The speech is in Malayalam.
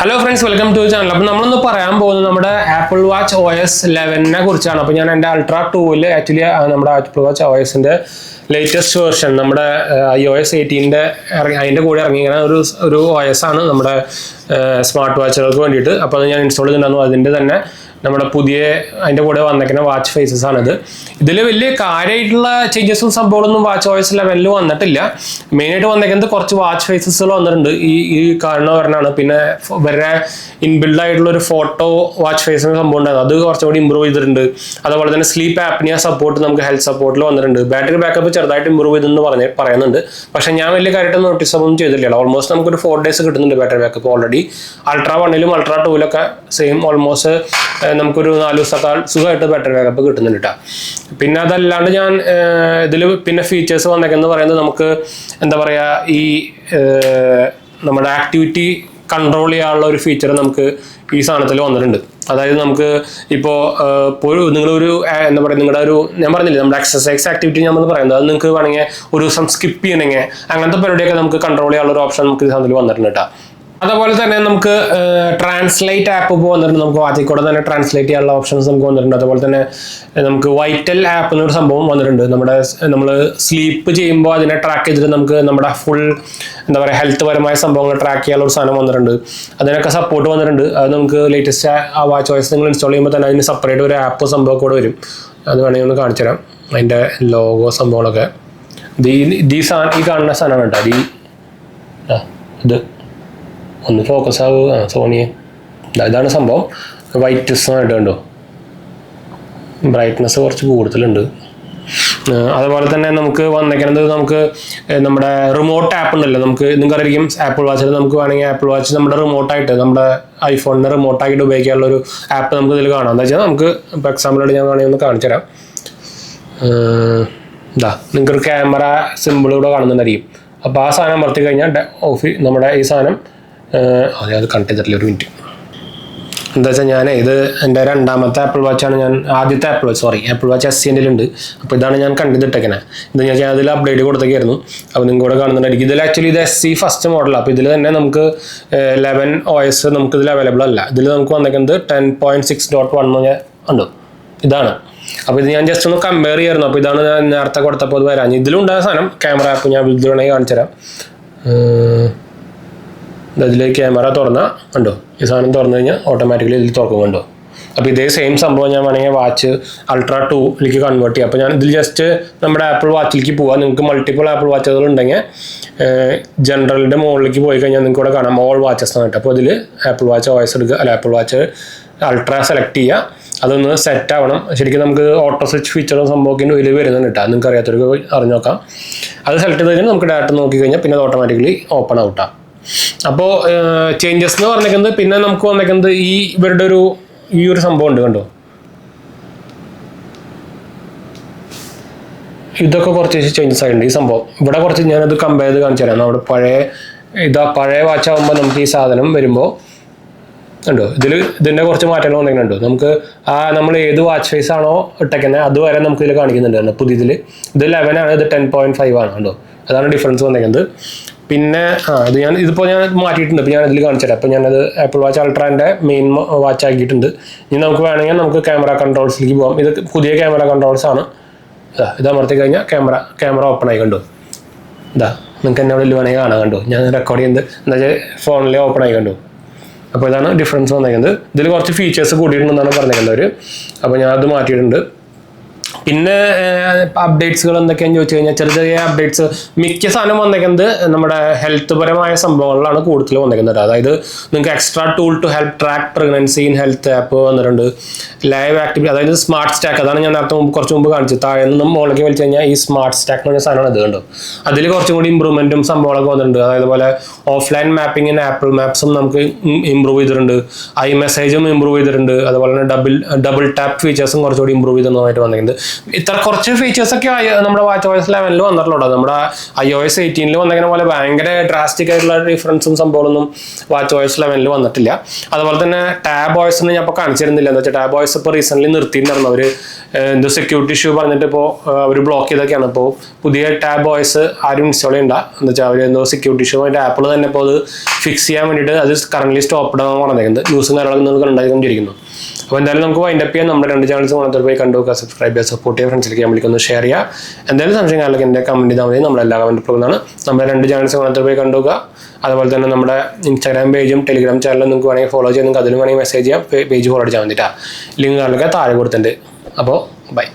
Hello friends, welcome to channel. അപ്പോൾ നമ്മളൊന്ന് പറയാൻ പോകുന്നത് നമ്മുടെ ആപ്പിൾ വാച്ച് OS 11 കുറിച്ചാണ്. അപ്പോൾ ഞാൻ എൻ്റെ അൾട്രാ 2-ൽ ആക്ച്വലി നമ്മുടെ ആപ്പിൾ വാച്ച് OSൻ്റെ ലേറ്റസ്റ്റ് വേർഷൻ നമ്മുടെ iOS 18 അതിൻ്റെ കൂടെ ഇറങ്ങിയ ഒരു OS ആണ് നമ്മുടെ സ്മാർട്ട് വാച്ചുകൾക്ക് വേണ്ടിയിട്ട്. അപ്പോൾ അത് ഞാൻ ഇൻസ്റ്റാൾ ചെയ്തിട്ടുണ്ടായിരുന്നു. അതിൻ്റെ തന്നെ നമ്മുടെ അതിൻ്റെ കൂടെ വന്നേക്കുന്ന വാച്ച് ഫേസസ് ആണിത്. ഇതിൽ വലിയ കാര്യമായിട്ടുള്ള ചേഞ്ചസും സംഭവങ്ങളൊന്നും വാച്ച് OS 11 വന്നിട്ടില്ല. മെയിനായിട്ട് വന്നേക്കുന്നത് കുറച്ച് വാച്ച് ഫേസസുകൾ വന്നിട്ടുണ്ട്. ഈ കാണുന്നവരനാണ്. പിന്നെ വേറെ ഇൻബിൽഡ് ആയിട്ടുള്ള ഒരു ഫോട്ടോ വാച്ച് ഫേസിന് സംഭവം ഉണ്ടായിരുന്നു. അത് കുറച്ചുകൂടി ഇമ്പ്രൂവ് ചെയ്തിട്ടുണ്ട്. അതുപോലെ തന്നെ സ്ലീപ്പ് ആപ്നിയ സപ്പോർട്ട് നമുക്ക് ഹെൽത്ത് സപ്പോർട്ടിൽ വന്നിട്ടുണ്ട്. ബാറ്ററി ബാക്കപ്പ് ചെറുതായിട്ട് ഇമ്പ്രൂവ് ചെയ്തെന്ന് പറയുന്നുണ്ട്. പക്ഷേ ഞാൻ വലിയ കാര്യമായിട്ട് നോട്ടീസ് ഒന്നും ചെയ്തിട്ടില്ല. ഓൾമോസ്റ്റ് നമുക്കൊരു 4 days കിട്ടുന്നുണ്ട് ബാറ്ററി ബാക്കപ്പ്. ഓൾറെഡി അൾട്രാ 1-ലും അൾട്രാ 2-ലൊക്കെ സെയിം ഓൾമോസ്റ്റ് നമുക്കൊരു 4 ദിവസത്തേക്കാൾ സുഖമായിട്ട് ബാറ്ററി ബാക്കപ്പ് കിട്ടുന്നുണ്ട് കേട്ടോ. പിന്നെ അതല്ലാണ്ട് ഞാൻ ഇതിൽ പിന്നെ ഫീച്ചേഴ്സ് വന്നേക്കെന്ന് പറയുന്നത് നമുക്ക് എന്താ പറയുക, ഈ നമ്മുടെ ആക്ടിവിറ്റി കൺട്രോൾ ചെയ്യാനുള്ള ഒരു ഫീച്ചർ നമുക്ക് ഈ സാധനത്തിൽ വന്നിട്ടുണ്ട്. അതായത് നമുക്ക് ഇപ്പോൾ നിങ്ങളൊരു എന്താ പറയുക, നിങ്ങളുടെ ഞാൻ പറഞ്ഞില്ലേ നമ്മുടെ എക്സസൈസ് ആക്ടിവിറ്റി നമ്മൾ പറയുന്നത്, അത് നിങ്ങൾക്ക് വേണമെങ്കിൽ ഒരു ദിവസം സ്കിപ്പ് ചെയ്യണമെങ്കിൽ അങ്ങനത്തെ പരിപാടിയൊക്കെ നമുക്ക് കൺട്രോൾ ചെയ്യാനുള്ള ഒരു ഓപ്ഷൻ നമുക്ക് ഈ സാധനത്തിൽ വന്നിട്ടുണ്ട് കേട്ടോ. അതുപോലെ തന്നെ നമുക്ക് ട്രാൻസ്ലേറ്റ് ആപ്പ് വന്നിട്ടുണ്ട്. നമുക്ക് വാച്ചിൽ കൂടെ തന്നെ ട്രാൻസ്ലേറ്റ് ചെയ്യാനുള്ള ഓപ്ഷൻസ് നമുക്ക് വന്നിട്ടുണ്ട്. അതുപോലെ തന്നെ നമുക്ക് വൈറ്റൽ ആപ്പ് എന്നൊരു സംഭവം വന്നിട്ടുണ്ട്. നമ്മൾ സ്ലീപ്പ് ചെയ്യുമ്പോൾ അതിനെ ട്രാക്ക് ചെയ്തിട്ട് നമുക്ക് നമ്മുടെ ഫുൾ എന്താ പറയുക ഹെൽത്ത് പരമായ സംഭവങ്ങൾ ട്രാക്ക് ചെയ്യാനുള്ള ഒരു സാധനം വന്നിട്ടുണ്ട്. അതിനൊക്കെ സപ്പോർട്ട് വന്നിട്ടുണ്ട്. അത് നമുക്ക് ലേറ്റസ്റ്റ് ആ വാച്ച് OS നിങ്ങൾ ഇൻസ്റ്റാൾ ചെയ്യുമ്പോൾ തന്നെ അതിന് സെപ്പറേറ്റ് ഒരു ആപ്പ് സംഭവം കൂടെ വരും. അത് വേണമെങ്കിൽ ഒന്ന് കാണിച്ചു തരാം. അതിൻ്റെ ലോഗോ സംഭവങ്ങളൊക്കെ ഈ കാണുന്ന സാധനമാണ് കേട്ടോ. ഇത് ഒന്ന് ഫോക്കസ് ആവുക സോണിയെ. ഇതാണ് സംഭവം. വൈറ്റ്നസ്സായിട്ട് കണ്ടോ, ബ്രൈറ്റ്നസ് കുറച്ച് കൂടുതലുണ്ട്. അതുപോലെ തന്നെ നമുക്ക് വന്നേക്കുന്നത് നമുക്ക് നമ്മുടെ റിമോട്ട് ആപ്പ് ഉണ്ടല്ലോ. നിങ്ങൾക്കറിയാം ആപ്പിൾ വാച്ചിൽ നമുക്ക് വേണമെങ്കിൽ ആപ്പിൾ വാച്ച് നമ്മുടെ റിമോട്ടായിട്ട് നമ്മുടെ ഐഫോണിനെ റിമോട്ടായിട്ട് ഉപയോഗിക്കാനുള്ള ഒരു ആപ്പ് നമുക്ക് ഇതിൽ കാണാം. എന്താ വെച്ചാൽ നമുക്ക് ഇപ്പോൾ എക്സാമ്പിളായിട്ട് ഞാൻ വേണമെങ്കിൽ ഒന്ന് കാണിച്ചു തരാം. നിങ്ങൾക്കൊരു ക്യാമറ സിമ്പിൾ ഇവിടെ കാണുന്നുണ്ടായിരിക്കും. അപ്പോൾ ആ സാധനം അമർത്തി കഴിഞ്ഞാൽ നമ്മുടെ ഈ സാധനം അത് കണക്ട് ചെയ്തിട്ടില്ല. ഒരു മിനിറ്റ്. എന്താ വെച്ചാൽ ഇത് എൻ്റെ രണ്ടാമത്തെ ആപ്പിൾ വാച്ചാണ്. ആദ്യത്തെ ആപ്പിൾ വാച്ച് SE എൻ്റെ ഉണ്ട്. അപ്പോൾ ഇതാണ് ഞാൻ കണ്ടിട്ടിട്ടേക്കണേ. എന്താ ഞാൻ അതിൽ അപ്ഡേറ്റ് കൊടുത്തേക്കായിരുന്നു. അപ്പോൾ നിങ്ങൾ കൂടെ കാണുന്നുണ്ടായിരിക്കും. ഇതിൽ ആക്ച്വലി ഇത് SE ഫസ്റ്റ് മോഡലാണ്. അപ്പോൾ ഇതിൽ തന്നെ നമുക്ക് 11 OS നമുക്ക് ഇതിൽ അവൈലബിൾ അല്ല. ഇതിൽ നമുക്ക് വന്നേക്കുന്നത് 10.6.1 ഉണ്ടോ, ഇതാണ്. അപ്പോൾ ഇത് ഞാൻ ജസ്റ്റ് ഒന്ന് കമ്പയർ ചെയ്യായിരുന്നു. അപ്പോൾ ഇതാണ് ഞാൻ നേരത്തെ കൊടുത്തപ്പോൾ അത് വരാൻ. ഇതിലുണ്ടായ സാധനം ക്യാമറ ആപ്പ് ഞാൻ ഇത് വേണമെങ്കിൽ കാണിച്ചു തരാം. ഇതിൽ ക്യാമറ തുറന്നാൽ കണ്ടോ, ഈ സാധനം തുറന്നു കഴിഞ്ഞാൽ ഓട്ടോമാറ്റിക്കലി ഇതിൽ തുറക്കും കണ്ടോ. അപ്പോൾ ഇതേ സെയിം സംഭവം ഞാൻ വേണമെങ്കിൽ വാച്ച് അൾട്രാ 2-ലേക്ക് കൺവേർട്ട് ചെയ്യാം. അപ്പോൾ ഞാൻ ഇതിൽ ജസ്റ്റ് നമ്മുടെ ആപ്പിൾ വാച്ചിലേക്ക് പോവാം. നിങ്ങൾക്ക് മൾട്ടിപ്പിൾ ആപ്പിൾ വാച്ചുകൾ ഉണ്ടെങ്കിൽ ജനറലിൻ്റെ മുകളിലേക്ക് പോയി കഴിഞ്ഞാൽ നിങ്ങൾക്ക് ഇവിടെ കാണാം ഓൾ വാച്ചസ് ആണ് കേട്ടോ. അപ്പോൾ ഇതിൽ ആപ്പിൾ വാച്ച് OS എടുക്കുക, അല്ല ആപ്പിൾ വാച്ച് അൾട്രാ സെലക്ട് ചെയ്യുക. അതൊന്ന് സെറ്റ് ആവണം. ശരിക്കും നമുക്ക് ഓട്ടോ സ്വിച്ച് ഫീച്ചറും സംഭവത്തിൻ്റെ ഇതിൽ വരുന്നുണ്ട് കേട്ടോ. നിങ്ങൾക്ക് അറിയാത്തവർക്ക് അറിഞ്ഞു നോക്കാം. അത് സെലക്ട് ചെയ്ത് കഴിഞ്ഞാൽ നമുക്ക് ഡാറ്റ നോക്കി കഴിഞ്ഞാൽ പിന്നെ അത് ഓട്ടോമാറ്റിക്കലി ഓപ്പൺ ഔട്ടാണ്. അപ്പോൾ ചേഞ്ചസ് എന്ന് പറഞ്ഞേക്കുന്നത് പിന്നെ നമുക്ക് വന്നേക്കുന്നത് ഇവരുടെ ഈ ഒരു സംഭവം ഉണ്ട് കണ്ടോ. ഇതൊക്കെ കുറച്ച് ചേഞ്ചസ് ആയിട്ടുണ്ട്. ഈ സംഭവം ഇവിടെ കുറച്ച് ഞാനത് കമ്പയർ ചെയ്ത് കാണിച്ചു തരാം. നമ്മുടെ പഴയ വാച്ചാകുമ്പോൾ നമുക്ക് ഈ സാധനം വരുമ്പോൾ ഉണ്ടോ, ഇതിൻ്റെ കുറച്ച് മാറ്റങ്ങൾ വന്നിട്ടുണ്ടോ. നമുക്ക് നമ്മൾ ഏത് വാച്ച് ഫേസ് ആണോ ഇട്ടേക്കുന്നത് അതുവരെ നമുക്ക് ഇതിൽ കാണിക്കുന്നുണ്ട്. പുതിയതിൽ ഇത് 11 ആണ്, ഇത് 10.5 ആണ് കണ്ടോ. അതാണ് ഡിഫറൻസ് വന്നേക്കുന്നത്. പിന്നെ ഇതിപ്പോൾ ഞാൻ മാറ്റിയിട്ടുണ്ട്. അപ്പോൾ ഞാൻ ഇതിൽ കാണിച്ചു തരാം. അപ്പോൾ ഞാനത് ആപ്പിൾ വാച്ച് അൾട്രാൻ്റെ മെയിൻ വാച്ച് ആക്കിയിട്ടുണ്ട്. ഇനി നമുക്ക് വേണമെങ്കിൽ നമുക്ക് ക്യാമറ കൺട്രോൾസിലേക്ക് പോകാം. ഇത് പുതിയ ക്യാമറ കൺട്രോൾസ് ആണ്. ഇത് അമർത്തി കഴിഞ്ഞാൽ ക്യാമറ ഓപ്പൺ ആയി കണ്ടു. നിങ്ങൾക്ക് എന്നെ അവിടെ വേണമെങ്കിൽ കാണാൻ കണ്ടു. ഞാൻ റെക്കോർഡ് ചെയ്യുന്നത് എന്താ വെച്ചാൽ ഫോണിൽ ഓപ്പൺ ആയി കണ്ടു. അപ്പോൾ ഇതാണ് ഡിഫറൻസ് വന്നേക്കുന്നത്. ഇതിൽ കുറച്ച് ഫീച്ചേഴ്സ് കൂടിയിട്ടുണ്ടെന്നാണ് പറഞ്ഞേക്കുന്നത്. അപ്പോൾ ഞാൻ അത് മാറ്റിയിട്ടുണ്ട്. പിന്നെ അപ്ഡേറ്റ്സുകൾ എന്തൊക്കെയാണെന്ന് ചോദിച്ചു കഴിഞ്ഞാൽ ചെറിയ അപ്ഡേറ്റ്സ് മിക്ക സാധനം വന്നേക്കുന്നത് നമ്മുടെ ഹെൽത്ത് പരമായ സംഭവങ്ങളിലാണ് കൂടുതൽ വന്നേക്കുന്നത്. അതായത് നിങ്ങൾക്ക് extra tool to help track pregnancy in health app വന്നിട്ടുണ്ട്. ലൈവ് ആക്ടിവിറ്റി, അതായത് സ്മാർട്ട് സ്റ്റാക്ക്, അതാണ് ഞാൻ കുറച്ച് മുമ്പ് കാണിച്ചത്. താഴെ നിന്നും മുകളിലേക്ക് വലിച്ചു കഴിഞ്ഞാൽ ഈ സ്മാർട്ട് സ്റ്റാക്ക് എന്ന് പറഞ്ഞ സാധനമാണ്. ഇത് കണ്ടോ. അതിൽ കുറച്ചും കൂടി ഇമ്പ്രൂവ്മെൻറ്റും സംഭവങ്ങളൊക്കെ വന്നിട്ടുണ്ട്. അതായത് ഓഫ്ലൈൻ മാപ്പിങ്ങിന് ആപ്പിൾ മാപ്സും നമുക്ക് ഇമ്പ്രൂവ് ചെയ്തിട്ടുണ്ട്. മെസ്സേജും ഇമ്പ്രൂവ് ചെയ്തിട്ടുണ്ട്. അതുപോലെ തന്നെ ഡബിൾ ടാപ്പ് ഫീച്ചേഴ്സും കുറച്ചുകൂടി ഇമ്പ്രൂവ് ചെയ്തതായിട്ട് വന്നിട്ടുണ്ട്. ഇത്ര കുറച്ച് ഫീച്ചേഴ്സൊക്കെ നമ്മുടെ WatchOS 11 വന്നിട്ടുള്ളൂ. നമ്മുടെ iOS 18 വന്നേക്കുന്ന പോലെ ഭയങ്കര ഡ്രാസ്റ്റിക് ആയിട്ടുള്ള ഡിഫറൻസും സംഭവമൊന്നും WatchOS 11 വന്നിട്ടില്ല. അതുപോലെ തന്നെ ടാബ് OS ഞാൻ ഇപ്പോൾ കാണിച്ചിരുന്നില്ല. എന്താ വെച്ചാൽ ടാബ് OS ഇപ്പോൾ റീസെൻ്റ്ലി നിർത്തിയിട്ടുണ്ടായിരുന്നു. അവർ എന്തോ സെക്യൂരിറ്റി ഇഷ്യൂ പറഞ്ഞിട്ട് ഇപ്പോൾ അവർ ബ്ലോക്ക് ചെയ്തൊക്കെയാണ്. ഇപ്പോൾ പുതിയ ടാബ് OS ആരും ഇൻസ്റ്റാൾ ചെയ്യണ്ട. എന്താ വെച്ചാൽ അവർ എന്തോ സെക്യൂരിറ്റി ഇഷ്യൂ ആയിട്ട് ആപ്പിൾ തന്നെ ഇപ്പോൾ അത് ഫിക്സ് ചെയ്യാൻ വേണ്ടിയിട്ട് അത് കറന്റ് സ്റ്റോപ്പ് ഇടാൻ പറഞ്ഞേക്കുന്നത്. ന്യൂസും കാര്യങ്ങളൊക്കെ നിങ്ങൾക്ക് ഉണ്ടായിക്കൊണ്ടിരിക്കുന്നു. അപ്പോൾ എന്തായാലും നമുക്ക് വൈൻഡപ്പ് ചെയ്യാം. നമ്മുടെ 2 ചാനൽസ് ഗുണത്തിൽ പോയി കണ്ടുവെക്കുക, സബ്സ്ക്രൈബ് ചെയ്യുക, സപ്പോർട്ട് ചെയ്യുക, ഫ്രണ്ട്സിലേക്ക് നമ്മളിക്കൊന്ന് ഷെയർ ചെയ്യുക. എന്തായാലും സംശയം കാര്യങ്ങളൊക്കെ എൻ്റെ കമൻറ്റ് ചെയ്താൽ മതി. നമ്മളെല്ലാ കമൻറ്റ് പോകുന്നതാണ്. നമ്മുടെ 2 ചാനൽസ് ഗുണത്തിൽ പോയി കണ്ടുവെക്കുക. അതുപോലെ തന്നെ നമ്മുടെ ഇൻസ്റ്റാഗ്രാം പേജും ടെലിഗ്രാം ചാനലും നിങ്ങൾക്ക് വേണമെങ്കിൽ ഫോളോ ചെയ്യാം. നിങ്ങൾക്ക് അതിലും വേണമെങ്കിൽ മെസ്സേജ് ചെയ്യാം. പേജ് ഫോളോ അടിച്ചാൽ വേണ്ടിയിട്ടാണ്. ലിങ്ക് കാര്യങ്ങളൊക്കെ താഴെ കൊടുത്തിട്ടുണ്ട്. അപ്പോൾ ബൈ.